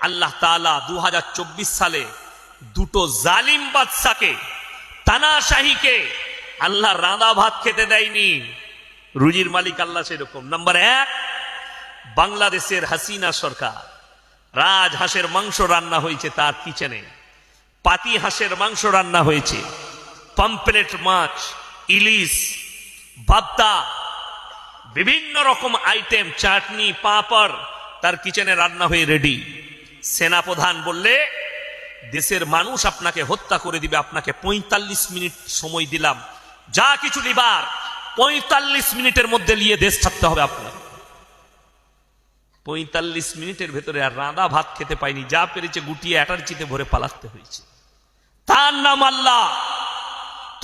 আল্লাহ তাআলা 2024 সালে দুটো জালিম বাদশাকে, তানাশাহীকে আল্লাহ রাঁধা ভাত খেতে দেয়নি। রুজির মালিক আল্লাহ সেরকম। নাম্বার 1, বাংলাদেশের হাসিনা সরকার রাজ হাঁসের মাংস রান্না হয়েছে তার কিচেনে, পাতি হাঁসের মাংস রান্না হয়েছে, পমফ্রেট মাছ, ইলিশ, ভর্তা, বিভিন্ন রকম আইটেম, চাটনি, পাঁপড় তার কিচেনে রান্না হয়ে রেডি। সেনাপ্রধান বললে দেশের মানুষ আপনাকে হত্যা করে দিবে, আপনাকে 45 মিনিট সময় দিলাম, যা কিছু নিবার 45 মিনিটের মধ্যে নিয়ে দেশ ছাড়তে হবে আপনার। 45 মিনিটের ভেতরে আর রাঁধা ভাত খেতে পাইনি, যা পেরেছে গুটিয়ে অ্যাটার্জিতে ভরে পালাতে হয়েছে। তার নাম আল্লাহ।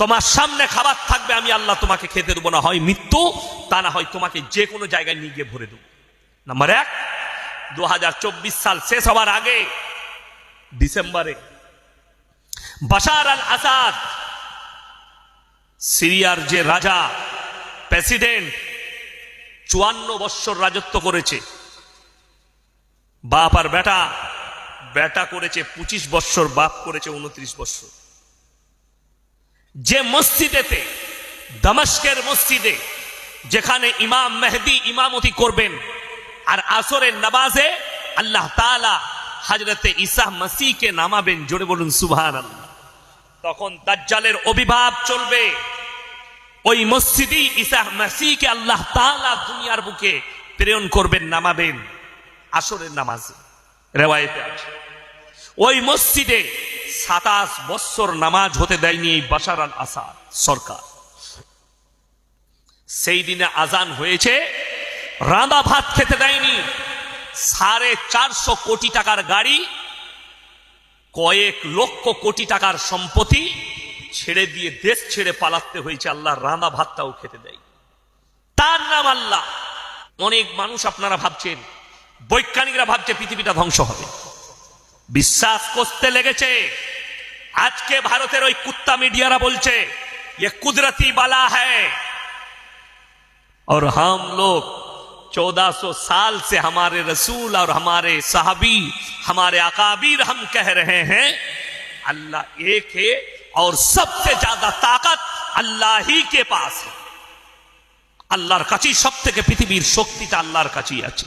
তোমার সামনে খাবার থাকবে, আমি আল্লাহ তোমাকে খেতে দেবো না, হয় মৃত্যু, তা না হয় তোমাকে যে কোনো জায়গায় নিয়ে গিয়ে ভরে দেবো। নাম্বার 1, 2024 সাল শেষ হওয়ার আগে ডিসেম্বরে বাশার আল আসাদ, সিরিয়ার যে রাজা, প্রেসিডেন্ট, 54 বছর রাজত্ব করেছে। বাপ আর বেটা, বেটা করেছে 25 বছর, বাপ করেছে 29 বছর। যে মসজিদেতে, দামেস্কের মসজিদে, যেখানে ইমাম মেহদি ইমামতি করবেন আর আসরের নামাজে আল্লাহ তাআলা হযরতে ঈসা মসিহকে নামাবেন, জোরে বলুন সুবহানাল্লাহ। তখন দাজ্জালের অভিভাব চলবে। ওই মসজিদে ঈসা মসিহকে আল্লাহ তাআলা দুনিয়ার বুকে প্রেরণ করবেন, নামাবেন আসরের নামাজে। রিওয়ায়েতে আছে ওই মসজিদে 27 বছর নামাজ হতে দেয়নি এই বাশার আল আসাদ সরকার। সেই দিনে আজান হয়েছে, রাঁধা ভাত খেতে দেয়নি। 450 কোটি টাকার গাড়ি, কয়েক লক্ষ কোটি টাকার সম্পত্তি ছেড়ে দিয়ে দেশ ছেড়ে পালাতে হয়েছে, আল্লাহ রাঁধা ভাতটাও খেতে দেয়। তার নাম আল্লাহ। অনেক মানুষ আপনারা ভাবছেন, বৈজ্ঞানিকরা ভাবছে পৃথিবীটা ধ্বংস হবে, বিশ্বাস করতে লেগেছে। আজকে ভারতের ওই কুত্তা মিডিয়ারা বলছে ये कुदरती बाला है और हम लोग 1400 साल से हमारे रसूल और हमारे साहबी, हमारे अकाबीर हम कह रहे हैं अल्लाह एक है और सबसे ज्यादा ताकत अल्लाह ही के पास है। আল্লাহর কাছেই সব থেকে পৃথিবীর শক্তিটা আল্লাহর কাছেই আছে।